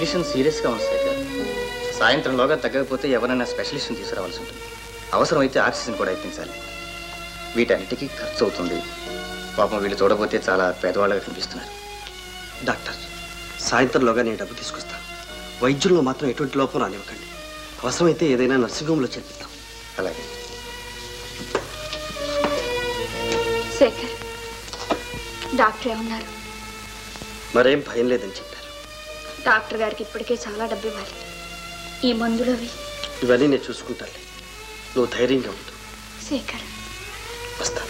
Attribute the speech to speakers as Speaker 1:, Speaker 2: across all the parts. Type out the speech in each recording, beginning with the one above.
Speaker 1: Condition సీరియస్గా ఉంది శేఖర్. సాయంత్రంలోగా తగ్గకపోతే ఎవరైనా స్పెషలిస్ట్ని తీసుకురావాల్సి ఉంటుంది. అవసరమైతే ఆక్సిజన్ కూడా ఇప్పించాలి. వీటన్నిటికీ ఖర్చు అవుతుంది. పాపం వీళ్ళు చూడబోతే చాలా పేదవాళ్ళగా కనిపిస్తున్నారు.
Speaker 2: డాక్టర్, సాయంత్రంలోగా నేను డబ్బు తీసుకొస్తాను. వైద్యుల్లో మాత్రం ఎటువంటి లోపం రానివ్వకండి. అవసరమైతే ఏదైనా నర్సింగ్ హోమ్లో చేర్పిద్దాం.
Speaker 1: అలాగే.
Speaker 3: శేఖర్, డాక్టర్ ఏమన్నారు?
Speaker 2: మరేం భయం లేదని చెప్పారు.
Speaker 3: డాక్టర్ గారికి ఇప్పటికే చాలా డబ్బు ఇవ్వాలి. ఈ మందులు
Speaker 2: ఇవన్నీ నేను చూసుకుంటాను. నువ్వు ధైర్యంగా ఉండు.
Speaker 3: శేఖర్,
Speaker 2: వస్తాను.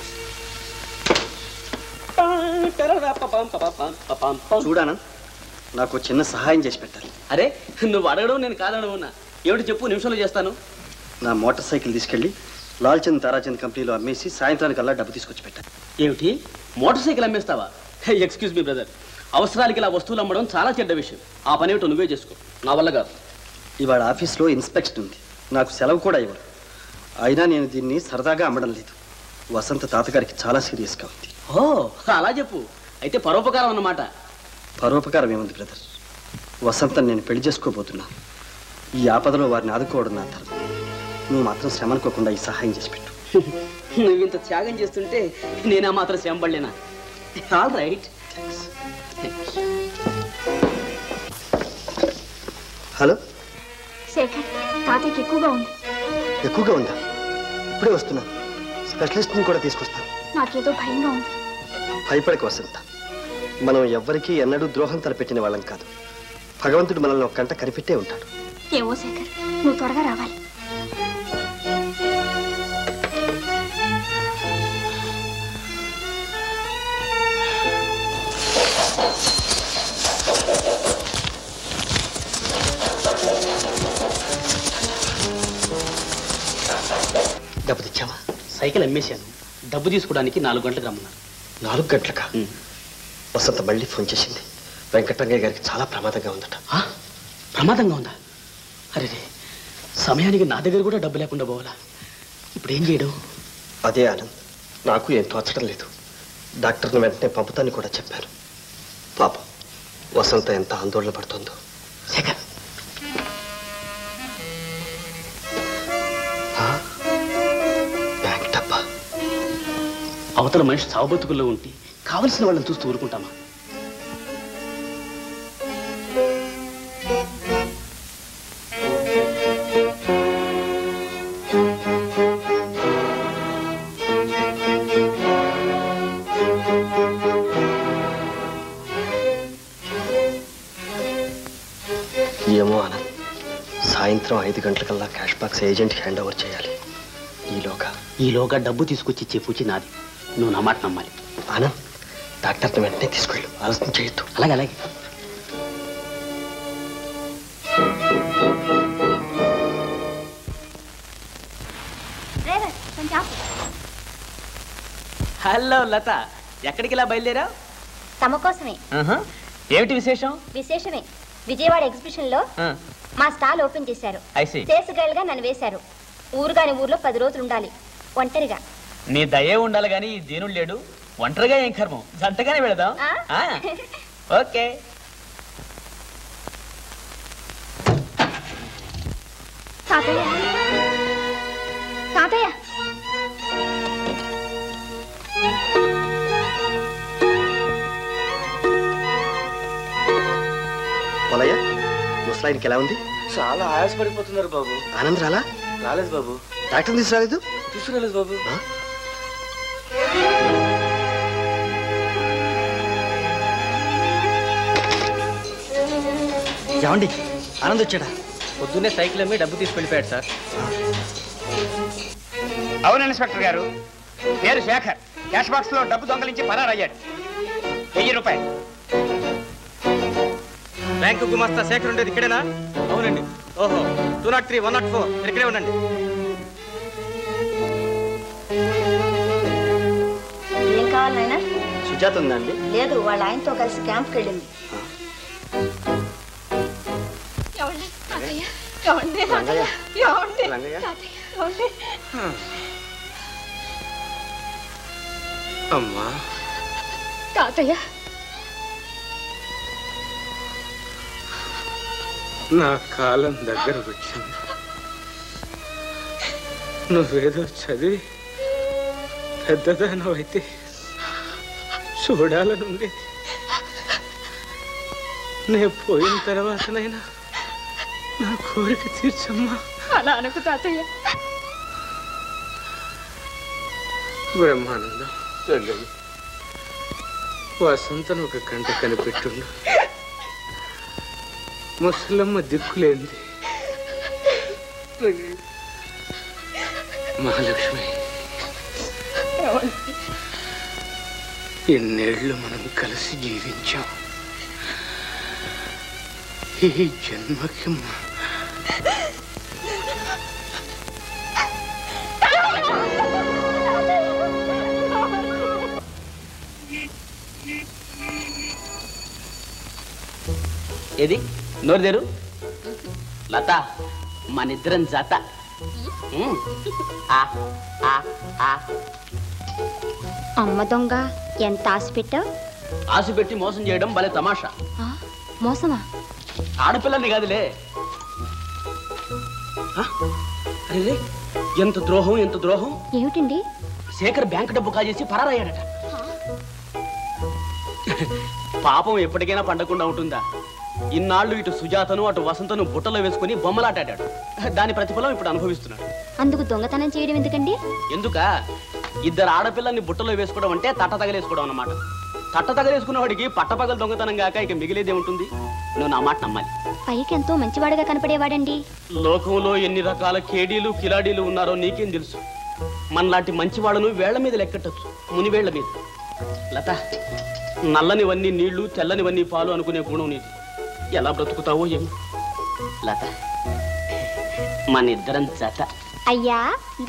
Speaker 2: చూడానా, నాకు చిన్న సహాయం చేసి పెట్టాలి.
Speaker 4: అరే, నువ్వు అడగడం నేను కాదడవున్నా. ఏమిటి చెప్పు, నిమిషంలో చేస్తాను.
Speaker 2: నా మోటార్ సైకిల్ తీసుకెళ్ళి లాల్చంద్ తారాచంద్ కంపెనీలో అమ్మేసి సాయంత్రానికల్లా డబ్బు తీసుకొచ్చి పెట్టాలి.
Speaker 4: ఏమిటి, మోటార్ సైకిల్ అమ్మేస్తావా? ఎక్స్క్యూజ్ మీ బ్రదర్, అవసరాలకి ఇలా వస్తువులు అమ్మడం చాలా చెడ్డ విషయం. ఆ పని ఏమిటో నువ్వే చేసుకో, నా వల్ల కాదు.
Speaker 2: ఇవాళ ఆఫీస్లో ఇన్స్పెక్షన్ ఉంది. నాకు సెలవు కూడా ఇవ్వరు. అయినా నేను దీన్ని సరదాగా అమ్మడం లేదు. వసంత తాతగారికి చాలా సీరియస్గా ఉంది.
Speaker 4: ఓ, అలా చెప్పు. అయితే పరోపకారం అన్నమాట.
Speaker 2: పరోపకారం ఏముంది బ్రదర్? వసంతను నేను పెళ్లి చేసుకోబోతున్నాను. ఈ ఆపదలో వారిని ఆదుకోవడం నా ధర్మం. నువ్వు మాత్రం శ్రమ అనుకోకుండా ఈ సహాయం చేసి పెట్టు.
Speaker 4: నువ్వు ఇంత త్యాగం చేస్తుంటే నేనా మాత్రం శ్రమ పడలేనా? All right.
Speaker 2: హలో
Speaker 3: శేఖర్, తాతయ్యకి ఎక్కువగా ఉంది.
Speaker 2: ఎక్కువగా ఉందా? ఇప్పుడే వస్తున్నాను. స్పెషలిస్ట్ని కూడా తీసుకొస్తాను.
Speaker 3: నాకేదో భయంగా ఉంది.
Speaker 2: భయపడక వసంత, మనం ఎవ్వరికీ ఎన్నడూ ద్రోహం తలపెట్టిన వాళ్ళం కాదు. భగవంతుడు మనల్ని ఒక కంట కనిపెట్టే ఉంటాడు.
Speaker 3: ఏమో శేఖర్, నువ్వు త్వరగా రావాలి.
Speaker 4: డబ్బు తెచ్చావా? సైకిల్ అమ్మేశాను. డబ్బు తీసుకోవడానికి 4 గంటలకు రమ్మన్నారు.
Speaker 2: 4 గంటలకా? వసంత మళ్ళీ ఫోన్ చేసింది. వెంకటరంగయ్య గారికి చాలా ప్రమాదంగా ఉందట.
Speaker 4: ప్రమాదంగా ఉందా? అరే, సమయానికి నా దగ్గర కూడా డబ్బు లేకుండా పోవాలా? ఇప్పుడు ఏం చేయడం?
Speaker 2: అదే ఆనంద్, నాకు ఏం తోచడం లేదు. డాక్టర్ని వెంటనే పంపుతాను కూడా చెప్పారు. పాపం వసంత ఎంత ఆందోళన పడుతుందో.
Speaker 4: శేఖర్,
Speaker 2: బ్యాంక్ డబ్బా?
Speaker 4: అవతల మనిషి సావబతుకుల్లో ఉంటే కావలసిన వాళ్ళని చూస్తూ ఊరుకుంటామా?
Speaker 2: ఏమో ఆనంద్, సాయంత్రం 5 గంటలకల్లా క్యాష్ బాక్స్ ఏజెంట్కి హ్యాండ్ ఓవర్ చేయాలి.
Speaker 4: ఈలోగా డబ్బు తీసుకొచ్చి ఇచ్చే పూచి నాది. నువ్వు నా మాట నమ్మాలి.
Speaker 2: ఆనంద్, డాక్టర్ని వెంటనే తీసుకెళ్ళు. ఆలస్యం చేయొద్దు.
Speaker 4: అలాగే అలాగే. హలో లత, ఎక్కడికి ఇలా బయలుదేరావు?
Speaker 5: తమ కోసమే.
Speaker 4: ఏమిటి విశేషం?
Speaker 5: విశేషమే, విజయవాడ ఎగ్జిబిషన్ లో మా స్టాల్ ఓపెన్ చేశారు. సేల్స్ గర్ల్ గా నన్ను వేశారు. ఊరుగాని ఊర్లో 10 రోజులు ఉండాలి ఒంటరిగా.
Speaker 4: నీ దయే ఉండాలి గాని ఈ దీనుడు లేడు. ఒంటరిగా ఏం కర్మం, జంటగానే వెళదాం. ఓకే.
Speaker 3: తాతయ్య, తాతయ్య,
Speaker 2: పోలయ్య, ముసలాయనకి ఎలా ఉంది?
Speaker 1: చాలా ఆయాసపడిపోతున్నారు బాబు.
Speaker 2: ఆనంద్ రాలా?
Speaker 1: రాలేదు బాబు.
Speaker 2: డాక్టర్ తీసుకురాలేదు?
Speaker 1: తీసుకురాలేదు బాబు.
Speaker 2: ఏమండి, ఆనంద్ వచ్చాడా?
Speaker 1: పొద్దున్నే సైకిల్ అమ్మి డబ్బు తీసి వెళ్ళిపోయాడు సార్.
Speaker 6: అవును ఇన్స్పెక్టర్ గారు, పేరు శేఖర్. క్యాష్ బాక్స్ లో డబ్బు దొంగలించి పరారయ్యాడు. 1000 రూపాయలు.
Speaker 1: బ్యాంకు గుమాస్తా శేఖర్ ఉండేది ఇక్కడేనా? అవునండి. ఓహో, 203, 104 ఇక్కడే ఉండండి.
Speaker 5: ఏం కావాలి నాయనా?
Speaker 2: సుజాత ఉందండి?
Speaker 5: లేదు, వాళ్ళ ఆయనతో కలిసి క్యాంప్కి వెళ్ళింది.
Speaker 1: అమ్మా
Speaker 3: తాతయ్య,
Speaker 7: నా కాలం దగ్గర వచ్చింది. నువ్వేదో చదివి పెద్దదానం అయితే చూడాలని ఉండేది. నేను పోయిన తర్వాతనైనా నా కోరిక తీర్చమ్మా.
Speaker 3: అలా అనుకు తాతయ్య.
Speaker 7: బ్రహ్మానందం తల్లి, వసంతను ఒక కంట కనిపెట్టుండు. ముసలమ్మ దిక్కులేంది. మహాలక్ష్మి, ఎన్నేళ్ళు మనం కలిసి జీవించాం. ఈ జన్మకి
Speaker 4: ఏది నోరుదేరు లత, మనిద్దరం జత.
Speaker 5: అమ్మ దొంగ, ఎంత ఆశ పెట్టావు?
Speaker 4: ఆశ పెట్టి మోసం చేయడం భలే తమాషా.
Speaker 5: మోసమా?
Speaker 4: ఆడపిల్లల్ని కాదులే. అరే, ఎంత ద్రోహం, ఎంత ద్రోహం.
Speaker 5: ఏమిటండి?
Speaker 4: శేఖర్ బ్యాంక్ డబ్బు కాజేసి పరారయ్యాడట. పాపం ఎప్పటికైనా పండకుండా ఉంటుందా? ఇన్నాళ్ళు ఇటు సుజాతను అటు వసంతను బుట్టలో వేసుకుని బొమ్మలాటాడాడు. దాని ప్రతిఫలం ఇప్పుడు అనుభవిస్తున్నాడు.
Speaker 5: అందుకు దొంగతనం చేయడం ఎందుకండి?
Speaker 4: ఎందుక? ఇద్దరు ఆడపిల్లల్ని బుట్టలో వేసుకోవడం అంటే తట్ట తగలేసుకోవడం అన్నమాట. తట్ట తగలేసుకున్న వాడికి పట్టపగలు దొంగతనం గాక ఇక మిగిలేదే ఉంటుంది. నువ్వు నా మాట నమ్మాలి.
Speaker 5: పైకి ఎంతో మంచివాడుగా కనపడేవాడండి.
Speaker 4: లోకంలో ఎన్ని రకాల కేడీలు కిలాడీలు ఉన్నారో నీకేం తెలుసు? మనలాంటి మంచివాళ్ళను వేళ్ల మీద లెక్కట్టచ్చు, మునివేళ్ల మీద. లత, నల్లనివన్నీ నీళ్లు, తెల్లనివన్నీ పాలు అనుకునే గుణం నీది. ఎలా బ్రతుకుతావో ఏమో. లత, మన ఇద్దరం జత.
Speaker 5: అయ్యా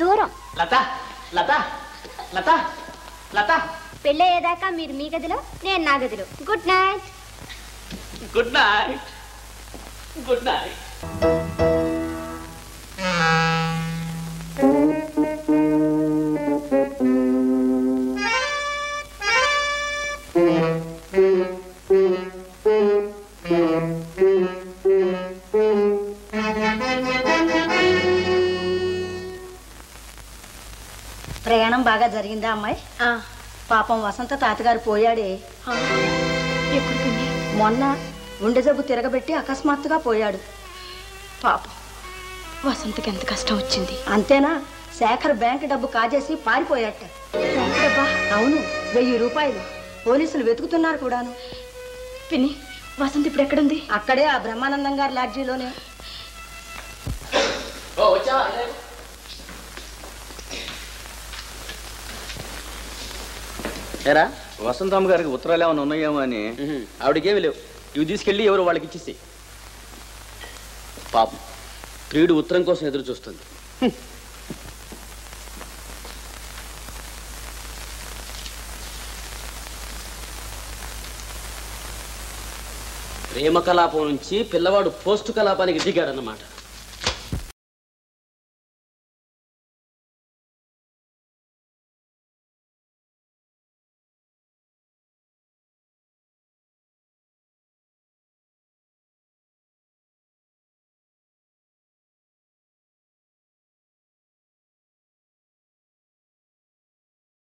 Speaker 5: దూరం.
Speaker 4: లత, లత, లత, లత.
Speaker 5: పెళ్ళయ్యేదాకా మీరు మీ గదిలో, నేను నా గదిలో. Good night.
Speaker 4: Good night. Good night.
Speaker 8: ప్రయాణం బాగా జరిగిందా అమ్మాయి? పాపం వసంత తాతగారు పోయాడే.
Speaker 3: ఎప్పుడుకండి?
Speaker 8: మొన్న గుండె జబ్బు తిరగబెట్టి అకస్మాత్తుగా పోయాడు.
Speaker 3: పాపం, వసంతకి ఎంత కష్టం వచ్చింది.
Speaker 8: అంతేనా, శేఖర్ బ్యాంక్ డబ్బు కాజేసి పారిపోయాట. అవును, 1000 రూపాయలు. పోలీసులు వెతుకుతున్నారు కూడాను.
Speaker 3: పిన్ని, వసంత ఇప్పుడు ఎక్కడుంది?
Speaker 8: అక్కడే ఆ బ్రహ్మానందం గారి లాడ్జీలోనే.
Speaker 4: ఏరా,
Speaker 1: వసంతమ్మ గారికి ఉత్తరాలు ఏమైనా ఉన్నాయేమో అని.
Speaker 4: ఆవిడకేమి లేవు. ఇవి తీసుకెళ్ళి ఎవరు వాళ్ళకి ఇచ్చేసి. పాపం, ప్రియుడు ఉత్తరం కోసం ఎదురు చూస్తుంది. ప్రేమ కలాపం నుంచి పిల్లవాడు పోస్ట్ కలాపానికి దిగాడన్నమాట.